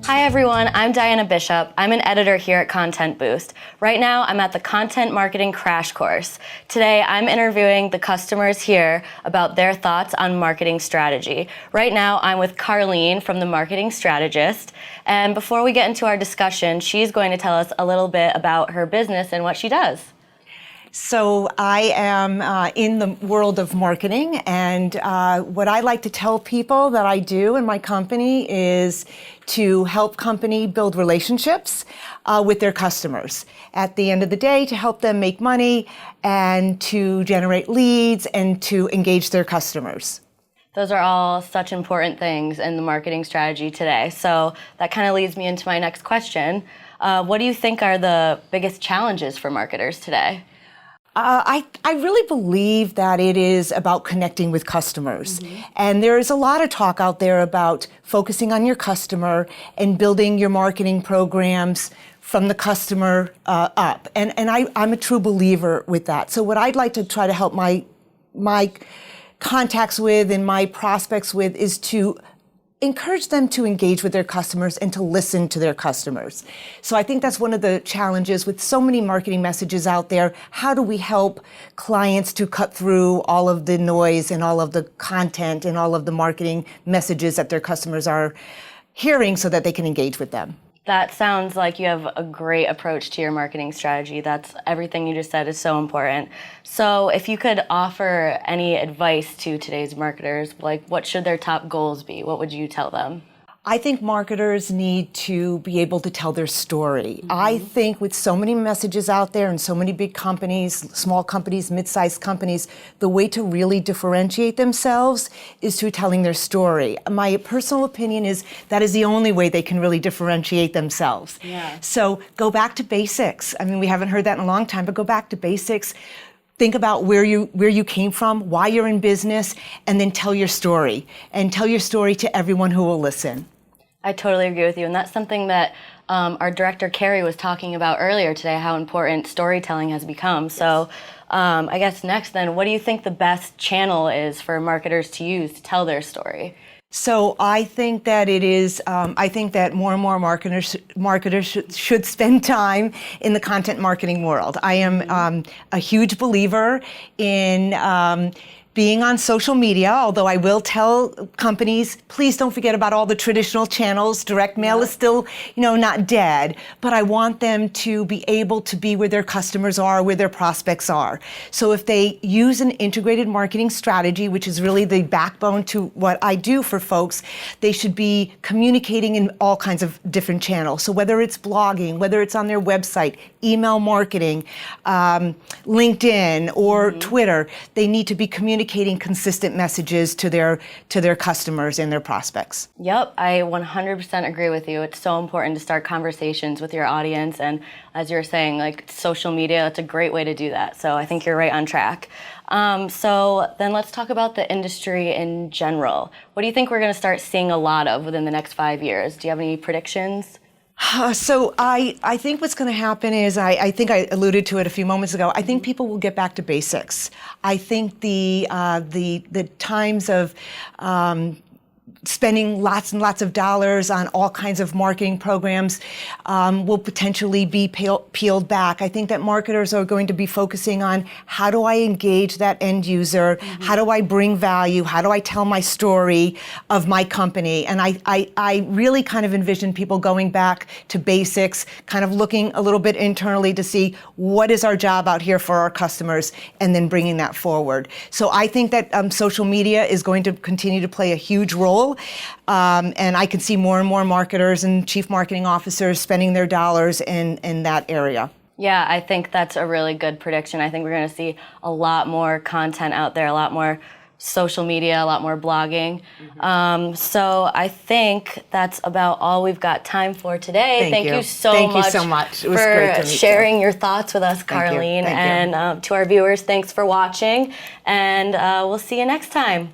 Hi everyone, I'm Diana Bishop. I'm an editor here at Content Boost. Right now, I'm at the Content Marketing Crash Course. Today, I'm interviewing the customers here about their thoughts on marketing strategy. Right now, I'm with Carlene from the Marketing Strategist. And before we get into our discussion, she's going to tell us a little bit about her business and what she does. So I am in the world of marketing, and what I like to tell people that I do in my company is to help company build relationships with their customers. At the end of the day, to help them make money and to generate leads and to engage their customers. Those are all such important things in the marketing strategy today. So that kind of leads me into my next question. What do you think are the biggest challenges for marketers today? I really believe that it is about connecting with customers. Mm-hmm. And there is a lot of talk out there about focusing on your customer and building your marketing programs from the customer up. And I'm a true believer with that. So what I'd like to try to help my contacts with and my prospects with is to encourage them to engage with their customers and to listen to their customers. So I think that's one of the challenges with so many marketing messages out there. How do we help clients to cut through all of the noise and all of the content and all of the marketing messages that their customers are hearing so that they can engage with them? That sounds like you have a great approach to your marketing strategy. That's everything you just said is so important. So if you could offer any advice to today's marketers, like what should their top goals be? What would you tell them? I think marketers need to be able to tell their story. Mm-hmm. I think with so many messages out there and so many big companies, small companies, mid-sized companies, the way to really differentiate themselves is through telling their story. My personal opinion is that is the only way they can really differentiate themselves. Yeah. So go back to basics. I mean, we haven't heard that in a long time, but go back to basics. Think about where you came from, why you're in business, and then tell your story. And tell your story to everyone who will listen. I totally agree with you, and that's something that our director Carrie was talking about earlier today, how important storytelling has become. Yes. So I guess next then, what do you think the best channel is for marketers to use to tell their story? So I think that it is, I think that more and more marketers should spend time in the content marketing world. I am a huge believer in being on social media, although I will tell companies, please don't forget about all the traditional channels. Direct mail is still, not dead, but I want them to be able to be where their customers are, where their prospects are. So if they use an integrated marketing strategy, which is really the backbone to what I do for folks, they should be communicating in all kinds of different channels. So whether it's blogging, whether it's on their website, email marketing, LinkedIn, or Twitter, they need to be communicating consistent messages to their customers and their prospects. Yep, I 100% agree with you. It's so important to start conversations with your audience, and as you're saying, like social media, it's a great way to do that. So I think you're right on track. So then let's talk about the industry in general. What do you think we're going to start seeing a lot of within the next 5 years? Do you have any predictions? So I think what's going to happen is, I think I alluded to it a few moments ago, I think people will get back to basics. I think the times of spending lots and lots of dollars on all kinds of marketing programs will potentially be peeled back. I think that marketers are going to be focusing on how do I engage that end user? How do I bring value? How do I tell my story of my company? And I really kind of envision people going back to basics, kind of looking a little bit internally to see what is our job out here for our customers, and then bringing that forward. So I think that social media is going to continue to play a huge role. And I can see more and more marketers and chief marketing officers spending their dollars in that area. Yeah, I think that's a really good prediction. I think we're going to see a lot more content out there, a lot more social media, a lot more blogging. So I think that's about all we've got time for today. Thank you so much. It was great to meet you. Sharing your thoughts with us, Carlene. Thank you. And to our viewers, thanks for watching. And we'll see you next time.